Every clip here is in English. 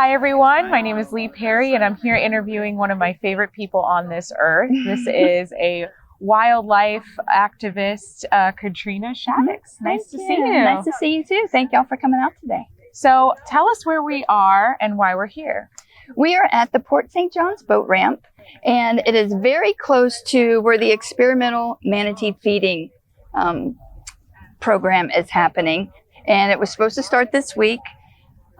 Hi everyone, my name is Lee Perry and I'm here interviewing one of my favorite people on this earth. This is a wildlife activist, Katrina Shadix. Nice to see you. Nice to see you too. Thank y'all for coming out today. So tell us where we are and why we're here. We are at the Port St. John's boat ramp, and it is very close to where the experimental manatee feeding program is happening. And it was supposed to start this week.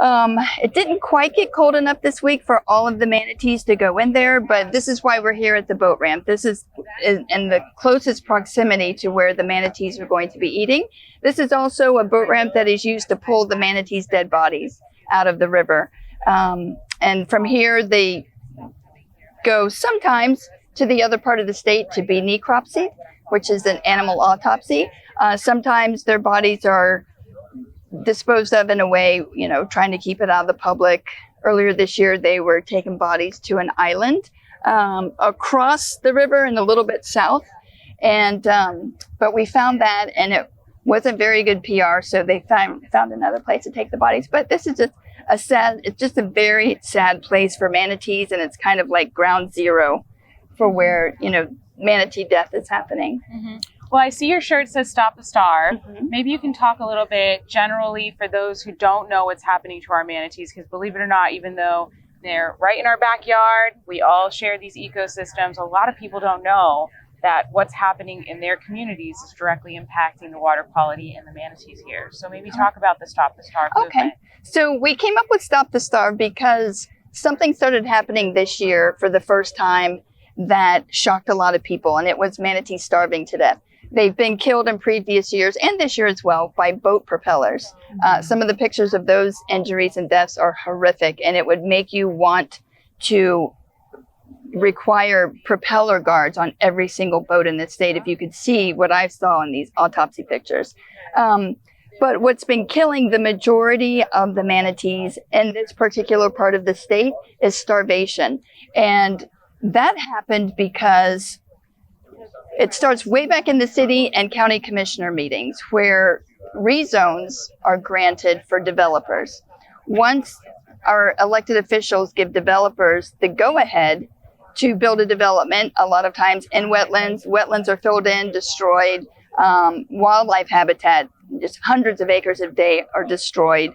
It didn't quite get cold enough this week for all of the manatees to go in there, but this is why we're here at the boat ramp. This is in the closest proximity to where the manatees are going to be eating. This is also a boat ramp that is used to pull the manatees' dead bodies out of the river. And from here, they go sometimes to the other part of the state to be necropsied, which is an animal autopsy. Sometimes their bodies are disposed of in a way, trying to keep it out of the public. Earlier this year, they were taking bodies to an island across the river and a little bit south. And but we found that, and it wasn't very good PR, so they found another place to take the bodies. But this is just a very sad place for manatees, and it's kind of like ground zero for where, manatee death is happening. Mm-hmm. Well, I see your shirt says Stop the Starve. Mm-hmm. Maybe you can talk a little bit generally for those who don't know what's happening to our manatees, because believe it or not, even though they're right in our backyard, we all share these ecosystems. A lot of people don't know that what's happening in their communities is directly impacting the water quality and the manatees here. So maybe talk about the Stop the Starve movement. Okay. So we came up with Stop the Starve because something started happening this year for the first time that shocked a lot of people, and it was manatees starving to death. They've been killed in previous years and this year as well by boat propellers. Some of the pictures of those injuries and deaths are horrific, and it would make you want to require propeller guards on every single boat in the state if you could see what I saw in these autopsy pictures. But what's been killing the majority of the manatees in this particular part of the state is starvation. And that happened because it starts way back in the city and county commissioner meetings where rezones are granted for developers. Once our elected officials give developers the go-ahead to build a development, a lot of times in wetlands are filled in, destroyed, wildlife habitat, just hundreds of acres a day are destroyed.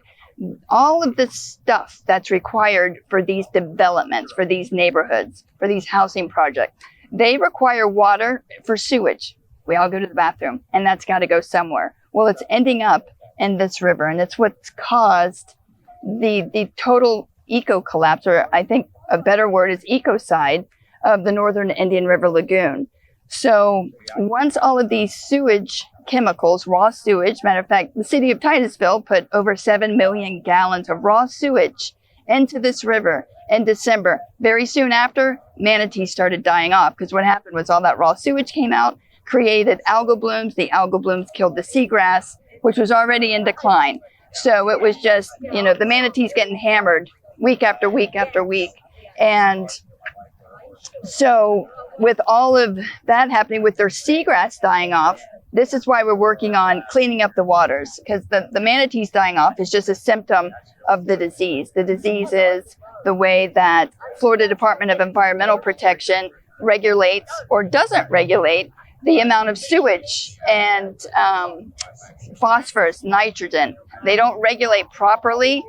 All of the stuff that's required for these developments, for these neighborhoods, for these housing projects, they require water for sewage. We all go to the bathroom, and that's got to go somewhere. Well, it's ending up in this river, and it's what's caused the total eco collapse, or I think a better word is ecocide, of the northern Indian River Lagoon. So once all of these sewage chemicals, raw sewage, matter of fact, the city of Titusville put over 7 million gallons of raw sewage into this river in December. Very soon after, manatees started dying off, because what happened was all that raw sewage came out, created algal blooms. The algal blooms killed the seagrass, which was already in decline. So it was just, the manatees getting hammered week after week after week. And so with all of that happening, with their seagrass dying off, this is why we're working on cleaning up the waters, because the manatees dying off is just a symptom of the disease. The disease is the way that Florida Department of Environmental Protection regulates or doesn't regulate the amount of sewage and phosphorus, nitrogen. They don't regulate properly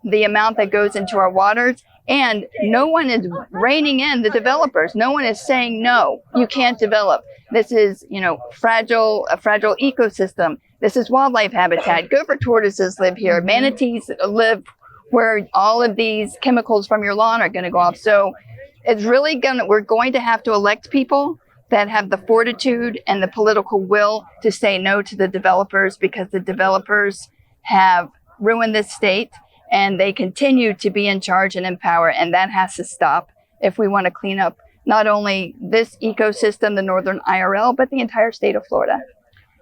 the amount that goes into our waters, and no one is reining in the developers. No one is saying, no, you can't develop. This is, a fragile ecosystem. This is wildlife habitat. Gopher tortoises live here. Manatees live where all of these chemicals from your lawn are going to go off. So it's really we're going to have to elect people that have the fortitude and the political will to say no to the developers, because the developers have ruined this state and they continue to be in charge and in power. And that has to stop if we want to clean up not only this ecosystem, the Northern IRL, but the entire state of Florida.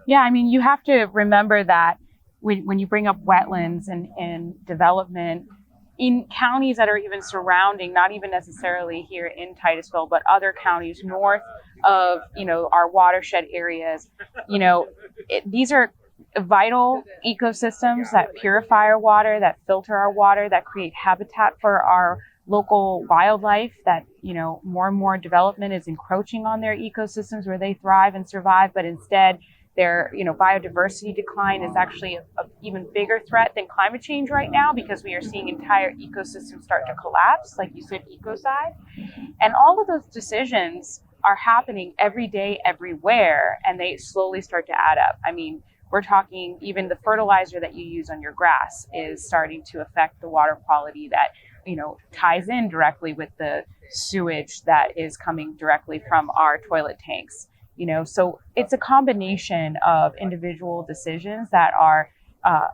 Yeah, I mean, you have to remember that when you bring up wetlands and development in counties that are even surrounding, not even necessarily here in Titusville, but other counties north of, our watershed areas, these are vital ecosystems that purify our water, that filter our water, that create habitat for our local wildlife, that, more and more development is encroaching on their ecosystems where they thrive and survive, but instead their, biodiversity decline is actually a even bigger threat than climate change right now, because we are seeing entire ecosystems start to collapse, like you said, ecocide. And all of those decisions are happening every day, everywhere, and they slowly start to add up. I mean, we're talking even the fertilizer that you use on your grass is starting to affect the water quality that, ties in directly with the sewage that is coming directly from our toilet tanks. So it's a combination of individual decisions that are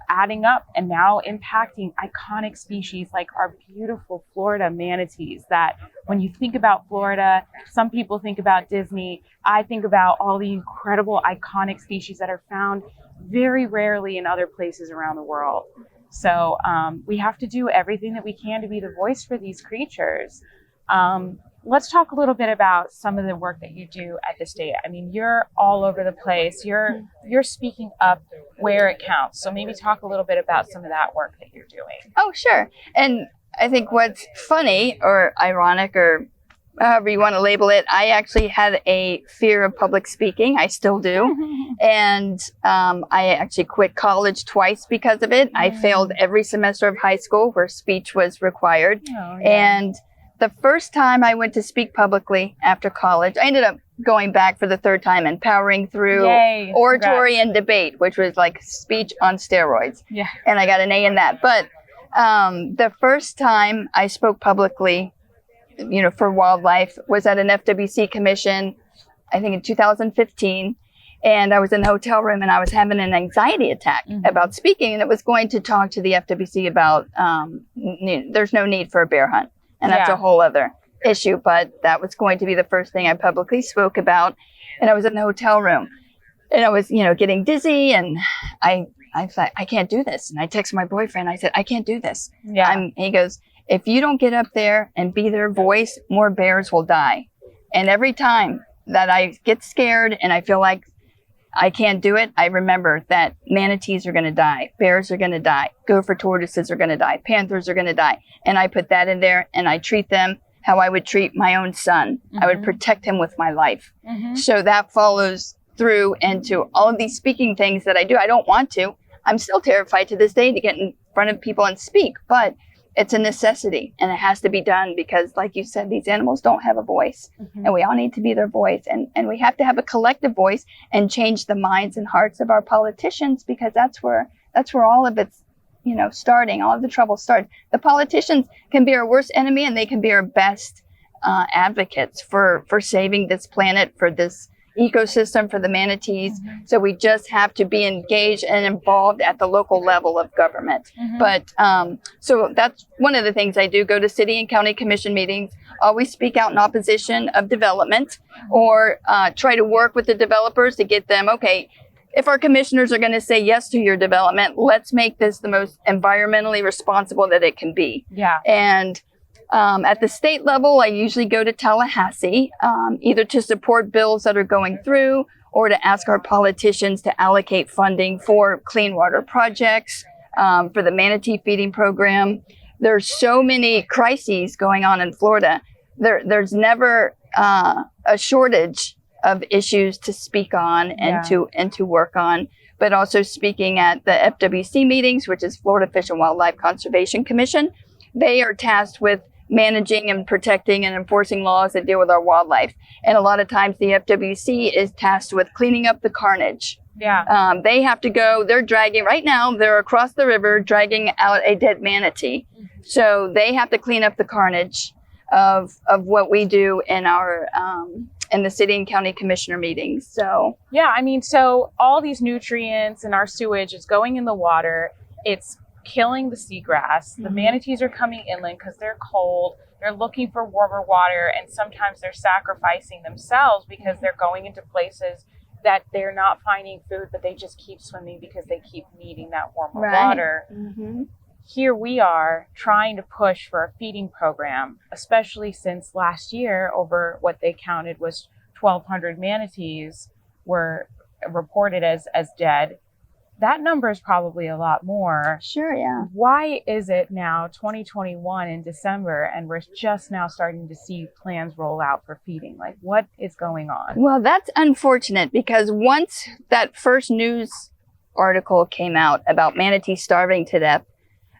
adding up and now impacting iconic species like our beautiful Florida manatees, that when you think about Florida, some people think about Disney. I think about all the incredible iconic species that are found very rarely in other places around the world. So we have to do everything that we can to be the voice for these creatures. Let's talk a little bit about some of the work that you do at the state. I mean, you're all over the place. You're speaking up where it counts. So maybe talk a little bit about some of that work that you're doing. Oh, sure. And I think what's funny or ironic or however you want to label it, I actually had a fear of public speaking. I still do. And I actually quit college twice because of it. I failed every semester of high school where speech was required. Oh, yeah. And the first time I went to speak publicly after college, I ended up going back for the third time and powering through oratory and debate, which was like speech on steroids. Yeah. And I got an A in that. But the first time I spoke publicly, for wildlife was at an FWC commission, I think in 2015. And I was in the hotel room and I was having an anxiety attack about speaking. And it was going to talk to the FWC about there's no need for a bear hunt. And that's a whole other issue. But that was going to be the first thing I publicly spoke about. And I was in the hotel room and I was, getting dizzy. And I thought, I can't do this. And I texted my boyfriend. I said, I can't do this. Yeah. He goes, if you don't get up there and be their voice, more bears will die. And every time that I get scared and I feel like I can't do it, I remember that manatees are going to die, bears are going to die, gopher tortoises are going to die, panthers are going to die. And I put that in there and I treat them how I would treat my own son. I would protect him with my life. So that follows through into all of these speaking things that I do. I don't want to. I'm still terrified to this day to get in front of people and speak, but it's a necessity and it has to be done because, like you said, these animals don't have a voice and we all need to be their voice. And we have to have a collective voice and change the minds and hearts of our politicians, because that's where all of it's, starting. All of the trouble starts. The politicians can be our worst enemy and they can be our best advocates for saving this planet, for this ecosystem, for the manatees. So we just have to be engaged and involved at the local level of government. But so that's one of the things I do. Go to city and county commission meetings, always speak out in opposition of development, or try to work with the developers to get them, okay, if our commissioners are going to say yes to your development, let's make this the most environmentally responsible that it can be. Yeah. And at the state level, I usually go to Tallahassee, either to support bills that are going through or to ask our politicians to allocate funding for clean water projects, for the manatee feeding program. There's so many crises going on in Florida. There's never a shortage of issues to speak on and to work on, but also speaking at the FWC meetings, which is Florida Fish and Wildlife Conservation Commission. They are tasked with managing and protecting and enforcing laws that deal with our wildlife. And a lot of times the FWC is tasked with cleaning up the carnage. Yeah. They have to go, they're across the river dragging out a dead manatee. So they have to clean up the carnage of what we do in our, in the city and county commissioner meetings. So yeah, I mean, so all these nutrients and our sewage is going in the water. It's killing the seagrass. The manatees are coming inland because they're cold. They're looking for warmer water, and sometimes they're sacrificing themselves because they're going into places that they're not finding food, but they just keep swimming because they keep needing that warmer water. Here we are trying to push for a feeding program, especially since last year, over what they counted was 1,200 manatees were reported as dead. that number is probably a lot more. Sure, yeah. Why is it now 2021 in December and we're just now starting to see plans roll out for feeding? Like, what is going on? Well, that's unfortunate because once that first news article came out about manatees starving to death,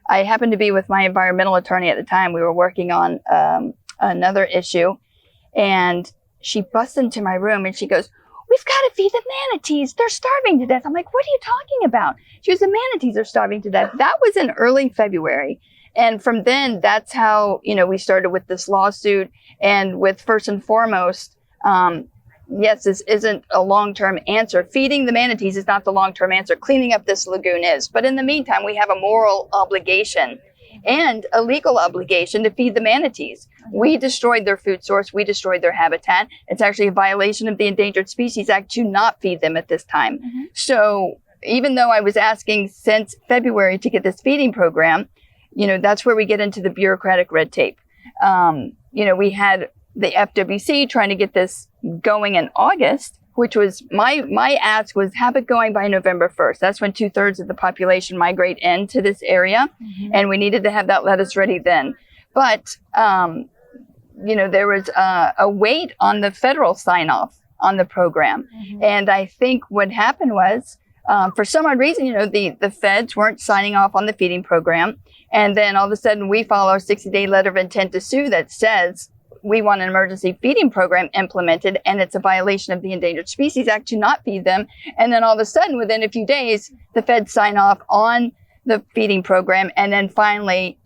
I happened to be with my environmental attorney at the time. We were working on another issue, and she busts into my room and she goes, "We've got to feed the manatees. They're starving to death." I'm like, "What are you talking about?" She goes, "The manatees are starving to death." That was in early February. And from then, that's how, we started with this lawsuit. And with first and foremost, yes, this isn't a long-term answer. Feeding the manatees is not the long-term answer. Cleaning up this lagoon is. But in the meantime, we have a moral obligation and a legal obligation to feed the manatees. We destroyed their food source. We destroyed their habitat. It's actually a violation of the Endangered Species Act to not feed them at this time. Mm-hmm. So even though I was asking since February to get this feeding program, that's where we get into the bureaucratic red tape. We had the FWC trying to get this going in August, which was my ask was have it going by November 1st. That's when 2/3 of the population migrate into this area. Mm-hmm. And we needed to have that lettuce ready then. But, there was a wait on the federal sign off on the program. Mm-hmm. And I think what happened was, for some odd reason, the feds weren't signing off on the feeding program. And then all of a sudden we follow a 60-day letter of intent to sue that says we want an emergency feeding program implemented, and it's a violation of the Endangered Species Act to not feed them. And then all of a sudden, within a few days, the feds sign off on the feeding program, and then finally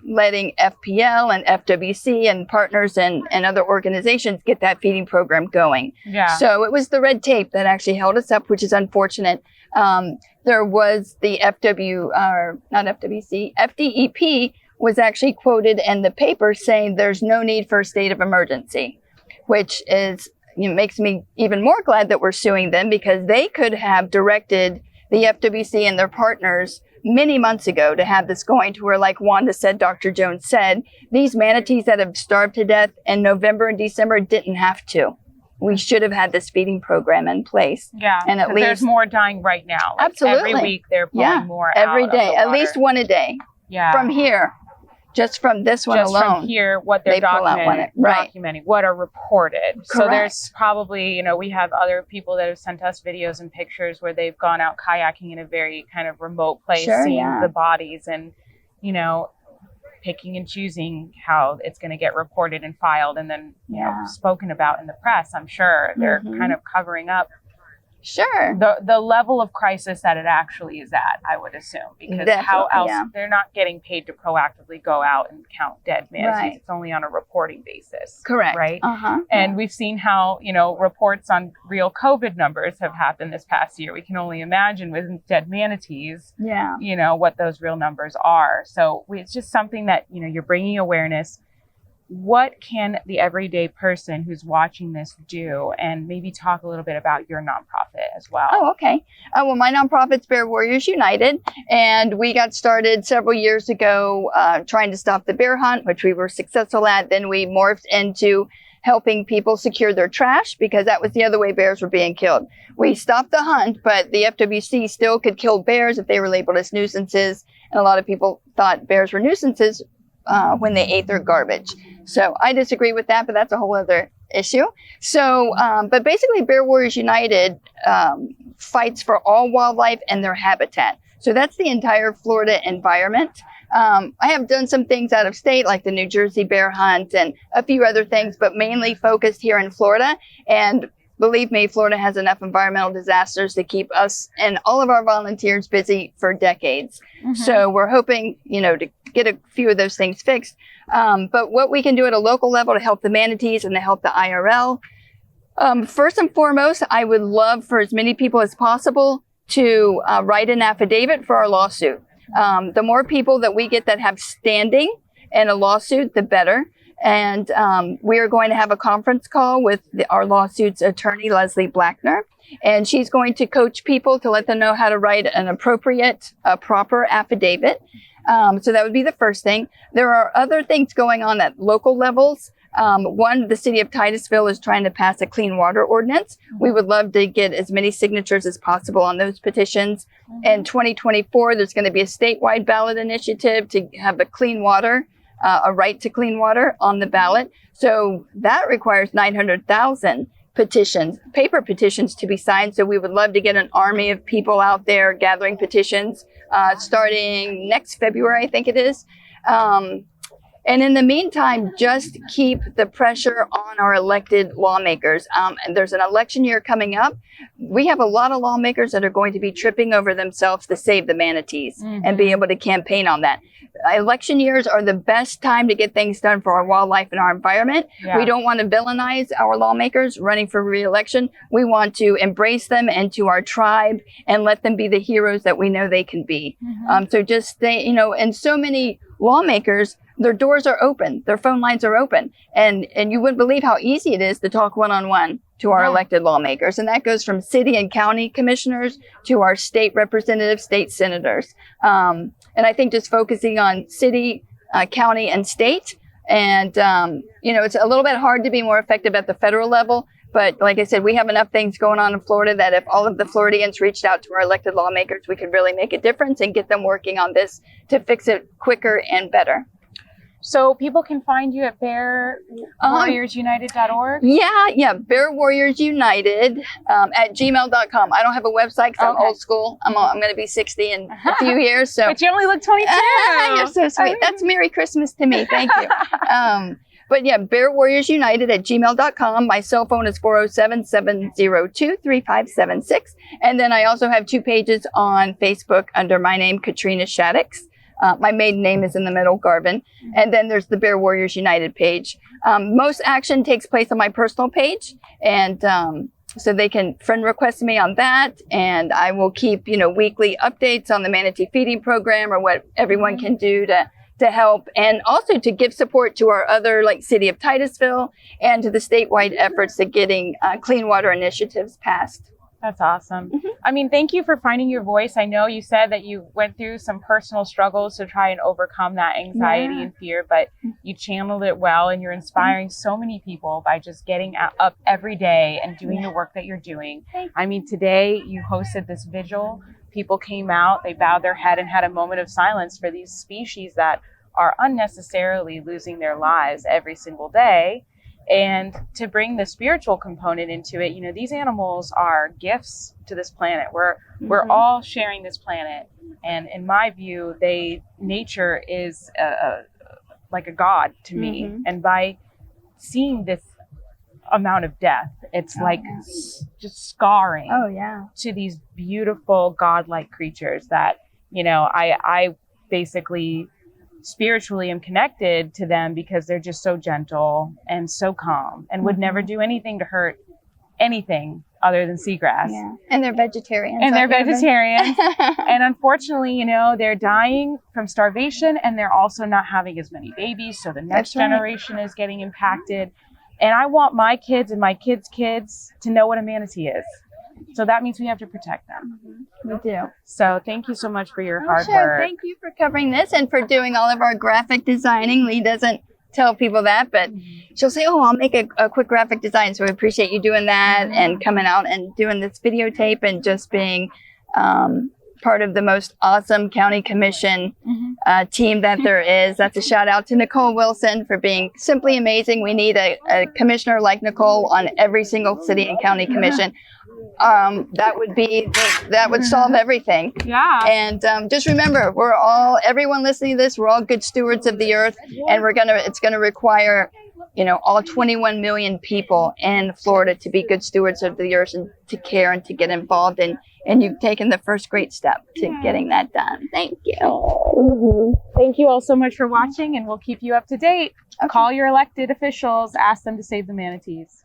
letting FPL and FWC and partners and other organizations get that feeding program going. Yeah. So it was the red tape that actually held us up, which is unfortunate. There was the FDEP was actually quoted in the paper saying there's no need for a state of emergency, which is, makes me even more glad that we're suing them, because they could have directed the FWC and their partners many months ago to have this going to where, like Wanda said, Dr. Jones said, these manatees that have starved to death in November and December didn't have to. We should have had this feeding program in place. Yeah, and at least there's more dying right now. Like absolutely. Every week they're pulling more out every day, at least one a day. Yeah. From here. Just from this one alone. Just from here, what they're documenting, what are reported. Correct. So there's probably, we have other people that have sent us videos and pictures where they've gone out kayaking in a very kind of remote place, seeing the bodies and, picking and choosing how it's going to get reported and filed and then, spoken about in the press. I'm sure they're kind of covering up the level of crisis that it actually is at, I would assume, because how else they're not getting paid to proactively go out and count dead manatees. Right. It's only on a reporting basis. Correct. Right. And we've seen how, reports on real COVID numbers have happened this past year. We can only imagine with dead manatees, what those real numbers are. So it's just something that, you're bringing awareness. What can the everyday person who's watching this do? And maybe talk a little bit about your nonprofit as well. Oh, okay. Well, my nonprofit's Bear Warriors United, and we got started several years ago trying to stop the bear hunt, which we were successful at. Then we morphed into helping people secure their trash, because that was the other way bears were being killed. We stopped the hunt, but the FWC still could kill bears if they were labeled as nuisances. And a lot of people thought bears were nuisances when they ate their garbage. So I disagree with that, but that's a whole other issue. So, but basically Bear Warriors United fights for all wildlife and their habitat. So that's the entire Florida environment. I have done some things out of state, like the New Jersey bear hunt and a few other things, but mainly focused here in Florida. And believe me, Florida has enough environmental disasters to keep us and all of our volunteers busy for decades. Mm-hmm. So we're hoping, to get a few of those things fixed. But what we can do at a local level to help the manatees and to help the IRL, first and foremost, I would love for as many people as possible to write an affidavit for our lawsuit. The more people that we get that have standing in a lawsuit, the better. And we are going to have a conference call with our lawsuit's attorney, Leslie Blackner. And she's going to coach people to let them know how to write an appropriate, proper affidavit. So that would be the first thing. There are other things going on at local levels. One, the city of Titusville is trying to pass a clean water ordinance. We would love to get as many signatures as possible on those petitions. In 2024, there's going to be a statewide ballot initiative to have a clean water, a right to clean water on the ballot. So that requires 900,000 petitions, paper petitions to be signed. So we would love to get an army of people out there gathering petitions starting next February, I think it is. And in the meantime, just keep the pressure on our elected lawmakers. And there's an election year coming up. We have a lot of lawmakers that are going to be tripping over themselves to save the manatees and be able to campaign on that. Election years are the best time to get things done for our wildlife and our environment. Yeah. We don't want to villainize our lawmakers running for re-election. We want to embrace them into our tribe and let them be the heroes that we know they can be. So just stay, and so many lawmakers, their doors are open, their phone lines are open. And you wouldn't believe how easy it is to talk one-on-one to our elected lawmakers. And that goes from city and county commissioners to our state representatives, state senators. And I think just focusing on city, county, and state. And, it's a little bit hard to be more effective at the federal level. But like I said, we have enough things going on in Florida that if all of the Floridians reached out to our elected lawmakers, we could really make a difference and get them working on this to fix it quicker and better. So people can find you at bearwarriorsunited.org? Yeah, Bear Warriors United at gmail.com. I don't have a website because I'm old school. I'm going to be 60 in a few years. So. But you only look 22. You're so sweet. That's Merry Christmas to me. Thank you. But yeah, Bear Warriors United at gmail.com. My cell phone is 407-702-3576. And then I also have 2 pages on Facebook under my name, Katrina Shadix. My maiden name is in the middle, Garvin. And then there's the Bear Warriors United page. Most action takes place on my personal page. And so they can friend request me on that. And I will keep, weekly updates on the manatee feeding program or what everyone can do to help. And also to give support to our other, like City of Titusville and to the statewide efforts to getting clean water initiatives passed. That's awesome. I mean, thank you for finding your voice. I know you said that you went through some personal struggles to try and overcome that anxiety and fear, but you channeled it well, and you're inspiring so many people by just getting up every day and doing the work that you're doing. I mean, today you hosted this vigil. People came out, they bowed their head and had a moment of silence for these species that are unnecessarily losing their lives every single day. And to bring the spiritual component into it, these animals are gifts to this planet. We're all sharing this planet. And in my view, nature is like a god to me. And by seeing this amount of death, it's just scarring to these beautiful godlike creatures that, I basically spiritually am connected to them because they're just so gentle and so calm and would never do anything to hurt anything other than seagrass. Yeah. And they're vegetarians. And unfortunately, they're dying from starvation, and they're also not having as many babies. So the next generation is getting impacted. And I want my kids and my kids' kids to know what a manatee is. So that means we have to protect them. We do. So thank you so much for your hard work. Thank you for covering this and for doing all of our graphic designing. Lee doesn't tell people that, but she'll say, I'll make a quick graphic design. So we appreciate you doing that and coming out and doing this videotape and just being part of the most awesome county commission team that there is. That's a shout out to Nicole Wilson for being simply amazing. We need a commissioner like Nicole on every single city and county commission. That would solve everything. Yeah. And just remember, everyone listening to this, we're all good stewards of the earth, and it's gonna require, all 21 million people in Florida to be good stewards of the earth and to care and to get involved. And you've taken the first great step to getting that done. Thank you. Thank you all so much for watching, and we'll keep you up to date. Call your elected officials, ask them to save the manatees.